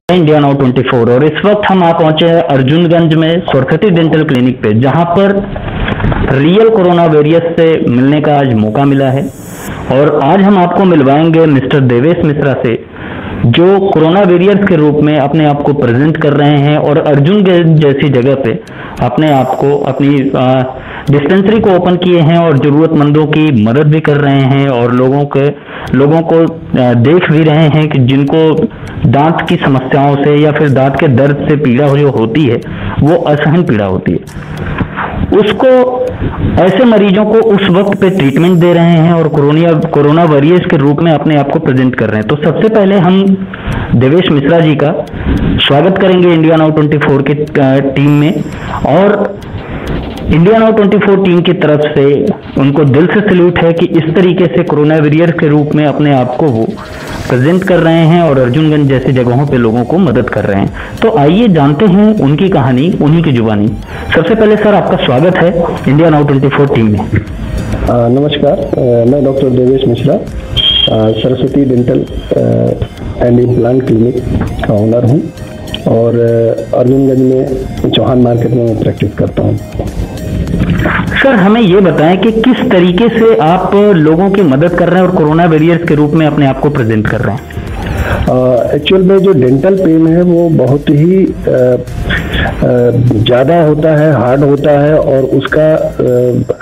India now 24 और इस वक्त हम आ पहुंचे हैं अर्जुनगंज में सरस्वती डेंटल क्लिनिक पे, जहां पर रियल कोरोना वेरियस से मिलने का आज मौका मिला है। और आज हम आपको मिलवाएंगे मिस्टर देवेश मिश्रा से, जो कोरोना वेरियस के रूप में अपने आप को प्रेजेंट कर रहे हैं और अर्जुनगंज जैसी जगह पे अपने आप को अपनी डिस्पेंसरी को ओपन किए हैं और जरूरतमंदों की मदद भी कर रहे हैं और लोगों को देख भी रहे हैं कि जिनको दांत की समस्याओं से या फिर दांत के दर्द से पीड़ा जो होती है वो असहन पीड़ा होती है, उसको ऐसे मरीजों को उस वक्त पे ट्रीटमेंट दे रहे हैं और कोरोना वॉरियर्स के रूप में अपने आप को प्रेजेंट कर रहे हैं। तो सबसे पहले हम देवेश मिश्रा जी का स्वागत करेंगे इंडिया नाउ 24 की टीम में, और इंडिया नाउ 24 टीम की तरफ से उनको दिल से सैल्यूट है कि इस तरीके से कोरोना वॉरियर के रूप में अपने आप को वो प्रेजेंट कर रहे हैं और अर्जुनगंज जैसी जगहों पे लोगों को मदद कर रहे हैं। तो आइए जानते हैं उनकी कहानी, उन्हीं की जुबानी। सबसे पहले सर, आपका स्वागत है इंडिया नाउ 24 टीम में। नमस्कार, मैं doctor Devesh Mishra, Saraswati dental and implant clinic का ओनर हूँ और अर्जुनगंज में चौहान मार्केट में मैं प्रैक्टिस करता हूँ। सर, हमें ये बताएं कि किस तरीके से आप लोगों की मदद कर रहे हैं और कोरोना वॉरियर्स के रूप में अपने आप को प्रेजेंट कर रहे हैं। एक्चुअल में जो डेंटल पेन है वो बहुत ही ज़्यादा होता है, हार्ड होता है और उसका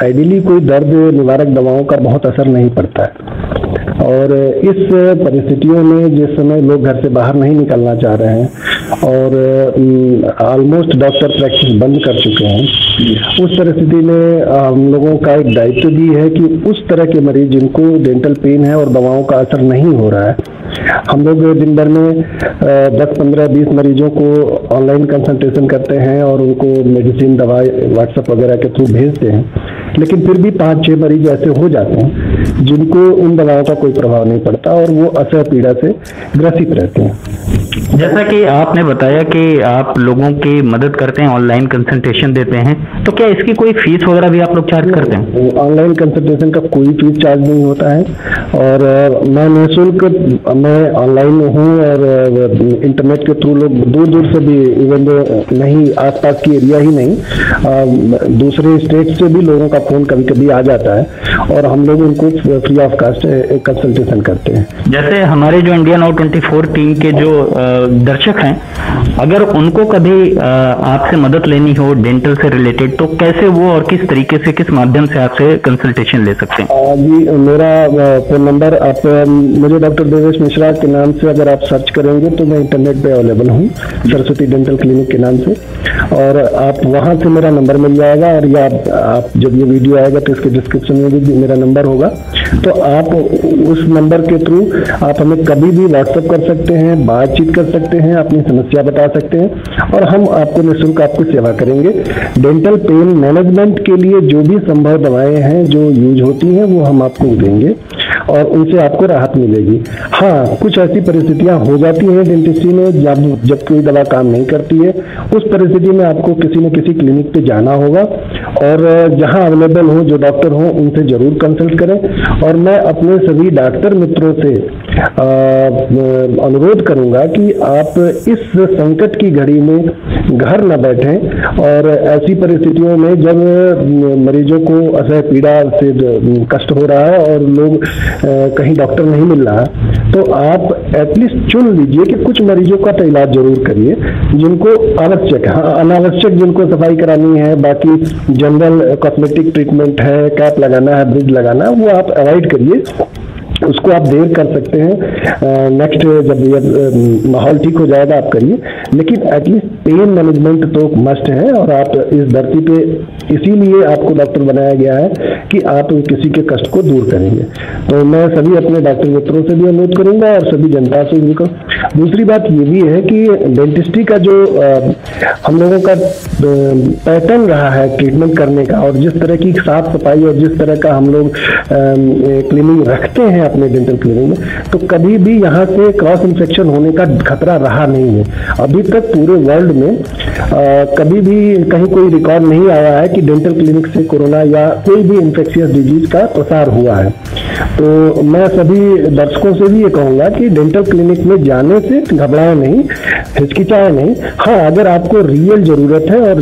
आइडियली कोई दर्द निवारक दवाओं का बहुत असर नहीं पड़ता है। और इस परिस्थितियों में जिस समय लोग घर से बाहर नहीं निकलना चाह रहे हैं और ऑलमोस्ट डॉक्टर प्रैक्टिस बंद कर चुके हैं, उस परिस्थिति में हम लोगों का एक दायित्व भी है कि उस तरह के मरीज जिनको डेंटल पेन है और दवाओं का असर नहीं हो रहा है, हम लोग दिन भर में 10, 15, 20 मरीजों को ऑनलाइन कंसल्टेशन करते हैं और उनको मेडिसिन दवाई व्हाट्सएप वगैरह के थ्रू भेजते हैं। लेकिन फिर भी 5-6 मरीज ऐसे हो जाते हैं जिनको उन दवाओं का कोई प्रभाव नहीं पड़ता और वो असह पीड़ा से ग्रसित रहते हैं। जैसा कि आपने बताया कि आप लोगों की मदद करते हैं, ऑनलाइन कंसल्टेशन देते हैं, तो क्या इसकी कोई फीस वगैरह भी आप लोग चार्ज करते हैं? ऑनलाइन कंसल्टेशन का कोई फीस चार्ज नहीं होता है और मैं निःशुल्क, मैं ऑनलाइन हूँ और इंटरनेट के थ्रू लोग दूर दूर से भी, इवन नहीं आसपास की एरिया ही नहीं, दूसरे स्टेट से भी लोगों का फोन कभी कभी आ जाता है और हम लोग उनको फ्री ऑफ कास्ट कंसल्टेशन करते हैं। जैसे हमारे जो इंडिया नाउ 24 टीम के जो दर्शक हैं, अगर उनको कभी आपसे मदद लेनी हो डेंटल से रिलेटेड, तो कैसे वो और किस तरीके से, किस माध्यम से आपसे कंसल्टेशन ले सकते हैं? जी, मेरा फोन नंबर आप मुझे डॉक्टर देवेश मिश्रा के नाम से अगर आप सर्च करेंगे तो मैं इंटरनेट पे अवेलेबल हूँ, सरस्वती डेंटल क्लिनिक के नाम से, और आप वहाँ से मेरा नंबर मिल जाएगा। और या आप जब ये वीडियो आएगा तो इसके डिस्क्रिप्शन में भी मेरा नंबर होगा, तो आप उस नंबर के थ्रू आप हमें कभी भी व्हाट्सएप कर सकते हैं, बातचीत कर सकते हैं, अपनी समस्या बता सकते हैं और हम आपको निःशुल्क आपकी सेवा करेंगे। डेंटल पेन मैनेजमेंट के लिए जो भी संभव दवाएं हैं जो यूज होती हैं वो हम आपको देंगे और उनसे आपको राहत मिलेगी। हाँ, कुछ ऐसी परिस्थितियां हो जाती हैं डेंटिस्ट्री में जब कोई दवा काम नहीं करती है, उस परिस्थिति में आपको किसी न किसी क्लिनिक पे जाना होगा और जहां अवेलेबल हो, जो डॉक्टर हो, उनसे जरूर कंसल्ट करें। और मैं अपने सभी डॉक्टर मित्रों से अनुरोध करूंगा कि आप इस संकट की घड़ी में घर न बैठें और ऐसी परिस्थितियों में जब मरीजों को असह पीड़ा से कष्ट हो रहा है और लोग कहीं डॉक्टर नहीं मिल रहा, तो आप एटलीस्ट चुन लीजिए कि कुछ मरीजों का तो इलाज जरूर करिए जिनको आवश्यक है। हाँ, अनावश्यक जिनको सफाई करानी है, बाकी जनरल कॉस्मेटिक ट्रीटमेंट है, कैप लगाना है, ब्रिज लगाना है, वो आप अवॉइड करिए, उसको आप देर कर सकते हैं। नेक्स्ट जब ये माहौल ठीक हो जाएगा आप करिए, लेकिन एटलीस्ट पेन मैनेजमेंट तो मस्ट है और आप इस धरती पे इसीलिए आपको डॉक्टर बनाया गया है कि आप किसी के कष्ट को दूर करेंगे। तो मैं सभी अपने डॉक्टर मित्रों से भी अनुरोध करूंगा और सभी जनता से भी करूँगा। दूसरी बात ये भी है कि डेंटिस्ट्री का जो हम लोगों का पैटर्न रहा है ट्रीटमेंट करने का, और जिस तरह की साफ सफाई और जिस तरह का हम लोग क्लीनिंग रखते हैं अपने डेंटल क्लिनिक में, तो कभी भी यहाँ से क्रॉस इन्फेक्शन होने का खतरा रहा नहीं है। अभी तक पूरे वर्ल्ड में कभी भी कहीं कोई रिकॉर्ड नहीं आया है कि डेंटल क्लिनिक से कोरोना या कोई भी इन्फेक्शियस डिजीज का प्रसार हुआ है। तो मैं सभी दर्शकों से भी ये कहूँगा कि डेंटल क्लिनिक में जाने से घबराएं नहीं, हिचकिचाएं नहीं। हाँ, अगर आपको रियल ज़रूरत है और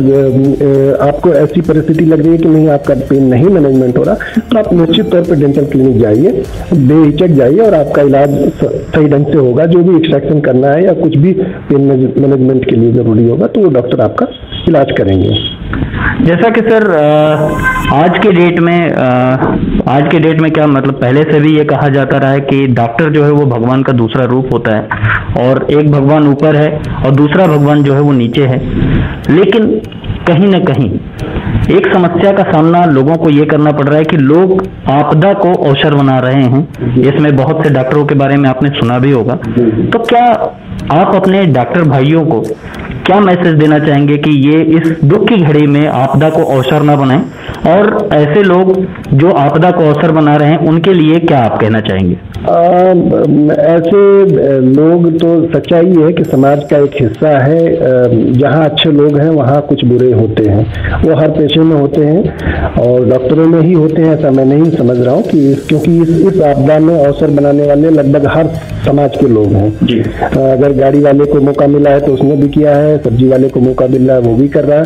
आपको ऐसी परिस्थिति लग रही है कि नहीं, आपका पेन नहीं मैनेजमेंट हो रहा, तो आप निश्चित तौर पर डेंटल क्लिनिक जाइए, बेहिचक जाइए और आपका इलाज सही ढंग से होगा। जो भी एक्सट्रैक्शन करना है या कुछ भी पेन मैनेजमेंट के लिए ज़रूरी होगा तो वो डॉक्टर आपका इलाज करेंगे। जैसा कि सर आज के डेट में क्या मतलब, पहले से भी ये कहा जाता रहा है कि डॉक्टर जो है वो भगवान का दूसरा रूप होता है और एक भगवान ऊपर है और दूसरा भगवान जो है वो नीचे है। लेकिन कहीं ना कहीं एक समस्या का सामना लोगों को ये करना पड़ रहा है कि लोग आपदा को अवसर बना रहे हैं। इसमें बहुत से डॉक्टरों के बारे में आपने सुना भी होगा। तो क्या आप अपने डॉक्टर भाइयों को क्या मैसेज देना चाहेंगे कि ये इस दुख की घड़ी में आपदा को अवसर न बनाएं, और ऐसे लोग जो आपदा को अवसर बना रहे हैं उनके लिए क्या आप कहना चाहेंगे? ऐसे लोग तो सच्चाई है कि समाज का एक हिस्सा है। जहाँ अच्छे लोग हैं वहाँ कुछ बुरे होते हैं, वो हर पेशे में होते हैं और डॉक्टरों में ही होते हैं, ऐसा मैं नहीं समझ रहा हूँ कि क्योंकि इस आपदा में अवसर बनाने वाले लगभग हर समाज के लोग हैं जी। अगर गाड़ी वाले को मौका मिला है तो उसने भी किया है, सब्जी वाले को मौका मिल रहा है वो भी कर रहा है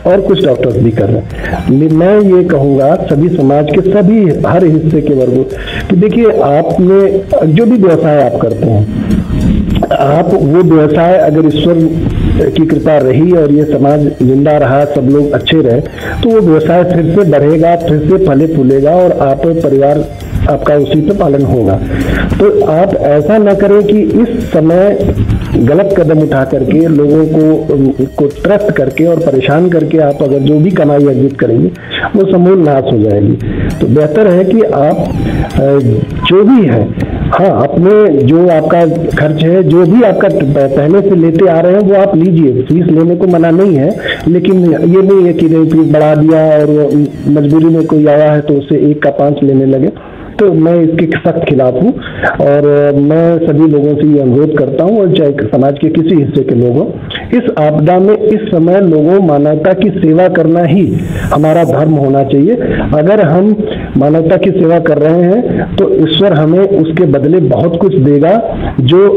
और कुछ डॉक्टर्स भी कर रहे हैं। मैं ये कहूँगा सभी समाज के सभी हर हिस्से के वर्गों कि देखिए, आपने जो भी व्यवसाय आप करते हैं, आप वो व्यवसाय अगर ईश्वर की कृपा रही और ये समाज जिंदा रहा, सब लोग अच्छे रहे, तो वो व्यवसाय फिर से बढ़ेगा, फिर से फले फूलेगा और आप परिवार आपका उसी पे पालन होगा। तो आप ऐसा न करें कि इस समय गलत कदम उठा करके लोगों को त्रस्त करके और परेशान करके आप अगर जो भी कमाई अर्जित करेंगे वो समूल नाश हो जाएगी। तो बेहतर है कि आप जो भी है, हाँ, अपने जो आपका खर्च है, जो भी आपका पहले से लेते आ रहे हैं वो आप लीजिए, फीस लेने को मना नहीं है, लेकिन ये नहीं है कि फीस बढ़ा दिया और मजबूरी में कोई आया है तो उससे 1 का 5 लेने लगे। तो मैं इसके सख्त खिलाफ हूँ और मैं सभी लोगों से ये अनुरोध करता हूँ, और चाहे समाज के किसी हिस्से के लोग हों, इस आपदा में इस समय लोगों मानवता की सेवा करना ही हमारा धर्म होना चाहिए। अगर हम मानवता की सेवा कर रहे हैं तो ईश्वर हमें उसके बदले बहुत कुछ देगा, जो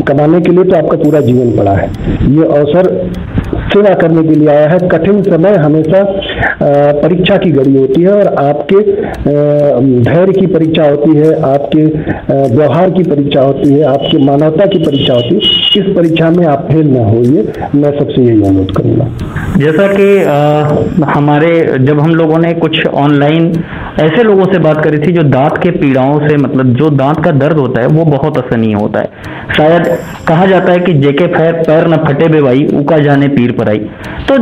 कमाने के लिए तो आपका पूरा जीवन पड़ा है। ये अवसर सेवा करने के लिए आया है। कठिन समय हमेशा परीक्षा की घड़ी होती है और आपके धैर्य की परीक्षा होती है, आपके व्यवहार की परीक्षा होती है, आपके मानवता की परीक्षा होती है। इस परीक्षा में आप फेल न होइए, मैं सबसे यही अनुरोध करूँगा। जैसा कि हमारे जब हम लोगों ने कुछ ऑनलाइन ऐसे लोगों से बात करी थी जो दांत के पीड़ाओं से, मतलब जो दांत का दर्द होता है वो बहुत असहनीय होता है। शायद कहा जाता है कि जेके पैर न फटे बे भाई, उका जाने पीर पर आई। तो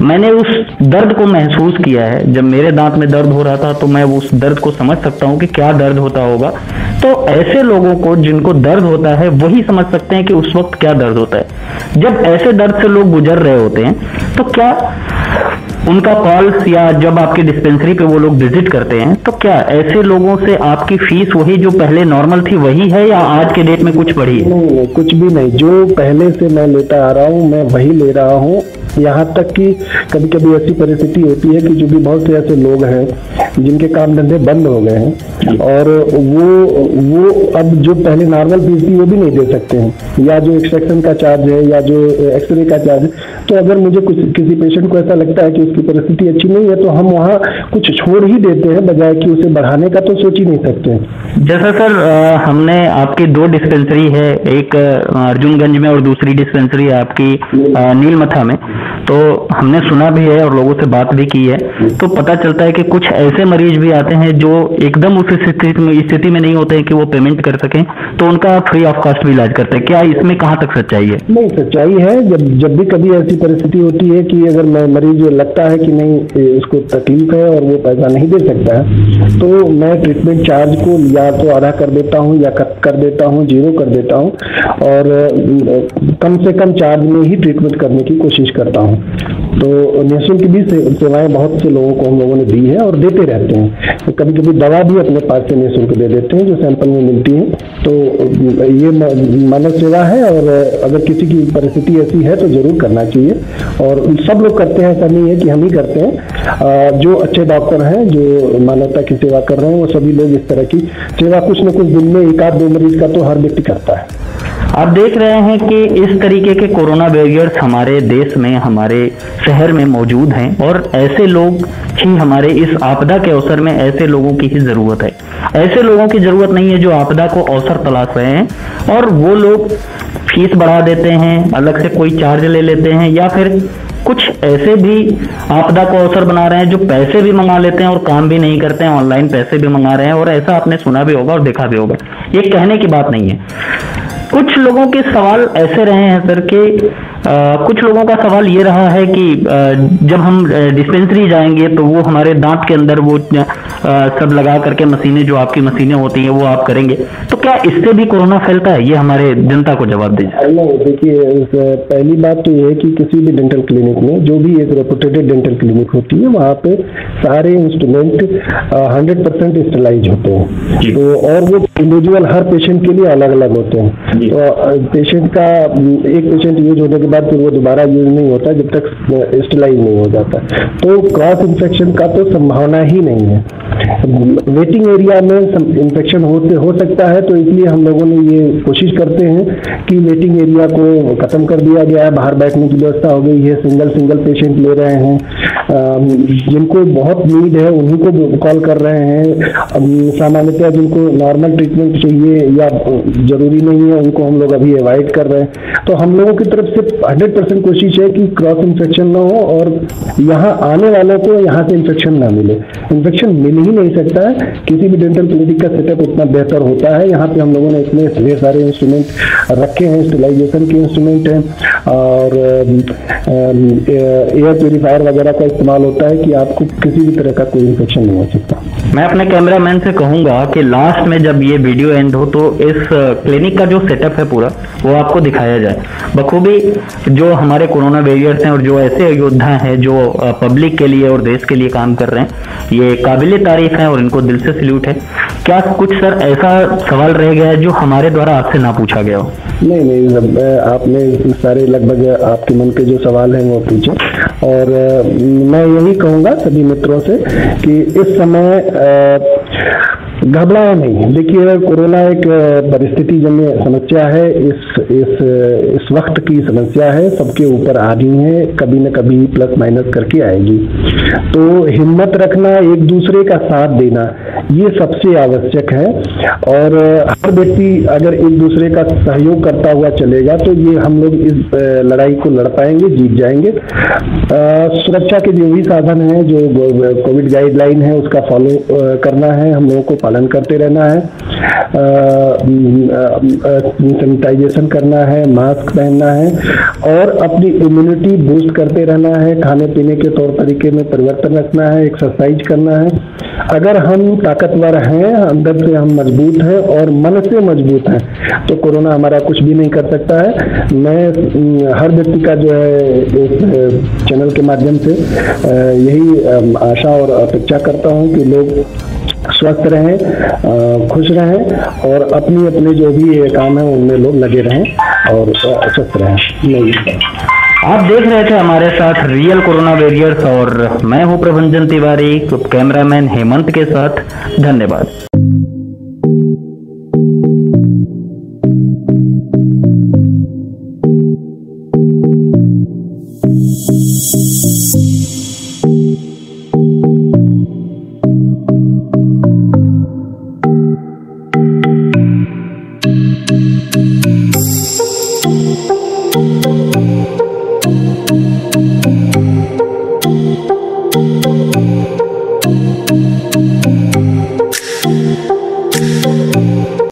मैंने उस दर्द को महसूस किया है। जब मेरे दांत में दर्द हो रहा था तो मैं उस दर्द को समझ सकता हूँ कि क्या दर्द होता होगा। तो ऐसे लोगों को जिनको दर्द होता है वही समझ सकते हैं कि उस वक्त क्या दर्द होता है। जब ऐसे दर्द से लोग गुजर रहे होते हैं तो क्या उनका कॉल्स या जब आपके डिस्पेंसरी पे वो लोग विजिट करते हैं तो क्या ऐसे लोगों से आपकी फीस वही जो पहले नॉर्मल थी वही है या आज के डेट में कुछ बढ़ी है? नहीं, कुछ भी नहीं। जो पहले से मैं लेता आ रहा हूँ मैं वही ले रहा हूँ। यहाँ तक कि कभी कभी ऐसी परिस्थिति होती है कि जो भी बहुत से ऐसे लोग हैं जिनके काम धंधे बंद हो गए हैं और वो अब जो पहले नॉर्मल फीस थी वो भी नहीं दे सकते हैं, या जो एक्सट्रैक्शन का चार्ज है या जो एक्सरे का चार्ज है। तो अगर मुझे किसी पेशेंट को ऐसा लगता है कि उसकी परिस्थिति अच्छी नहीं है तो हम वहाँ कुछ छोड़ ही देते हैं, बजाय कि उसे बढ़ाने का तो सोच ही नहीं सकते हैं। जैसा सर हमने आपकी 2 डिस्पेंसरी है, एक अर्जुनगंज में और दूसरी डिस्पेंसरी है आपकी नीलमथा में, तो हमने सुना भी है और लोगों से बात भी की है। तो पता चलता है कि कुछ ऐसे मरीज भी आते हैं जो एकदम उस स्थिति में नहीं होते हैं कि वो पेमेंट कर सकें, तो उनका फ्री ऑफ कॉस्ट भी इलाज करते हैं। क्या इसमें कहाँ तक सच्चाई है? नहीं, सच्चाई है। जब भी कभी ऐसी ऐसी परिस्थिति होती है कि अगर मरीज लगता है कि नहीं उसको तकलीफ है और वो पैसा नहीं दे सकता है, तो मैं ट्रीटमेंट चार्ज को या तो आधा कर देता हूँ या कट कर देता हूँ, 0 कर देता हूँ और कम से कम चार्ज में ही ट्रीटमेंट करने की कोशिश करता हूँ। तो निःशुल्क भी सेवाएं बहुत से लोगों को हम लोगों ने दी है और देते रहते हैं। तो कभी कभी दवा भी अपने पास से निःशुल्क दे देते हैं जो सैंपल में मिलती है। तो ये मानव सेवा है और अगर किसी की परिस्थिति ऐसी है तो जरूर करना चाहिए और सब लोग करते हैं, ऐसा नहीं है कि हम ही करते हैं। जो अच्छे डॉक्टर हैं जो मानवता की सेवा कर रहे हैं वो सभी लोग इस तरह की सेवा कुछ न कुछ दिन में 1-2 मरीज का तो हर व्यक्ति करता है। आप देख रहे हैं कि इस तरीके के कोरोना वॉरियर्स हमारे देश में, हमारे शहर में मौजूद हैं और ऐसे लोग ही हमारे इस आपदा के अवसर में ऐसे लोगों की ही जरूरत है। ऐसे लोगों की जरूरत नहीं है जो आपदा को अवसर तलाश रहे हैं और वो लोग फीस बढ़ा देते हैं, अलग से कोई चार्ज ले लेते हैं या फिर कुछ ऐसे भी आपदा को अवसर बना रहे हैं जो पैसे भी मंगा लेते हैं और काम भी नहीं करते हैं, ऑनलाइन पैसे भी मंगा रहे हैं। और ऐसा आपने सुना भी होगा और देखा भी होगा, ये कहने की बात नहीं है। कुछ लोगों के सवाल ऐसे रहे हैं सर कि कुछ लोगों का सवाल ये रहा है कि जब हम डिस्पेंसरी जाएंगे तो वो हमारे दांत के अंदर वो सब लगा करके मशीनें, जो आपकी मशीनें होती हैं वो आप करेंगे, तो क्या इससे भी कोरोना फैलता है? ये हमारे जनता को जवाब दीजिए। नहीं, देखिए पहली बात तो ये है कि किसी भी डेंटल क्लिनिक में, जो भी एक रेपुटेड डेंटल क्लिनिक होती है, वहाँ पे सारे इंस्ट्रूमेंट 100% स्टेलाइज होते हैं। तो और वो इंडिविजुअल हर पेशेंट के लिए अलग अलग होते हैं। तो पेशेंट का एक पेशेंट यूज होने के बाद फिर वो दोबारा यूज नहीं होता जब तक स्टेलाइज नहीं हो जाता। तो क्रॉस इन्फेक्शन का तो संभावना ही नहीं है। वेटिंग एरिया में इन्फेक्शन हो सकता है, तो इसलिए हम लोगों ने ये कोशिश करते हैं कि वेटिंग एरिया को खत्म कर दिया गया है, बाहर बैठने की व्यवस्था हो गई है, सिंगल पेशेंट ले रहे हैं, जिनको बहुत नीड है उन्हीं को कॉल कर रहे हैं। सामान्यतः जिनको नॉर्मल ट्रीटमेंट चाहिए या जरूरी नहीं है उनको हम लोग अभी अवॉइड कर रहे हैं। तो हम लोगों की तरफ से 100% कोशिश है कि क्रॉस इन्फेक्शन ना हो और यहाँ आने वालों को यहाँ से इन्फेक्शन ना मिले। इन्फेक्शन मिल ही नहीं सकता है, किसी भी डेंटल क्लिनिक का सेटअप उतना बेहतर होता है। यहाँ पे हम लोगों ने इतने ढेर सारे इंस्ट्रूमेंट रखे हैं, स्टेलाइजेशन के इंस्ट्रूमेंट हैं और एयर प्यूरिफायर वगैरह का इस्तेमाल होता है कि आपको किसी भी तरह का कोई इन्फेक्शन नहीं हो सकता। मैं अपने कैमरामैन से कहूंगा कि लास्ट में जब ये वीडियो एंड हो तो इस क्लिनिक का जो सेटअप है पूरा वो आपको दिखाया जाए बखूबी। जो हमारे कोरोना वॉरियर्स हैं और जो ऐसे योद्धा हैं जो पब्लिक के लिए और देश के लिए काम कर रहे हैं, ये काबिले तारीफ है और इनको दिल से सैल्यूट है। क्या कुछ सर ऐसा सवाल रह गया है जो हमारे द्वारा आपसे ना पूछा गया हो? नहीं, आपने सारे लगभग आपके मन के जो सवाल हैं वो पूछे और मैं यही कहूँगा सभी मित्रों से कि इस समय घबराए नहीं। देखिए, कोरोना एक परिस्थिति जन्य समस्या है, इस वक्त की समस्या है, सबके ऊपर आ रही है, कभी न कभी प्लस माइनस करके आएगी। तो हिम्मत रखना, एक दूसरे का साथ देना, ये सबसे आवश्यक है और हर व्यक्ति अगर एक दूसरे का सहयोग करता हुआ चलेगा तो ये हम लोग इस लड़ाई को लड़ पाएंगे, जीत जाएंगे। सुरक्षा के जो भी साधन हैं, जो कोविड गाइडलाइन है उसका फॉलो करना है, हम लोगों को पालन करते रहना है, सैनिटाइजेशन करना है, मास्क पहनना है और अपनी इम्यूनिटी बूस्ट करते रहना है, खाने पीने के तौर तरीके में परिवर्तन रखना है, एक्सरसाइज करना है। अगर हम ताकतवर हैं, अंदर से हम मजबूत हैं और मन से मजबूत हैं, तो कोरोना हमारा कुछ भी नहीं कर सकता है। मैं हर व्यक्ति का जो है इस चैनल के माध्यम से यही आशा और अपेक्षा करता हूं कि लोग स्वस्थ रहें, खुश रहें और अपने जो भी काम है उनमें लोग लगे रहें और स्वस्थ रहें। आप देख रहे थे हमारे साथ रियल कोरोना वॉरियर्स और मैं हूं प्रभंजन तिवारी, कैमरामैन हेमंत के साथ। धन्यवाद।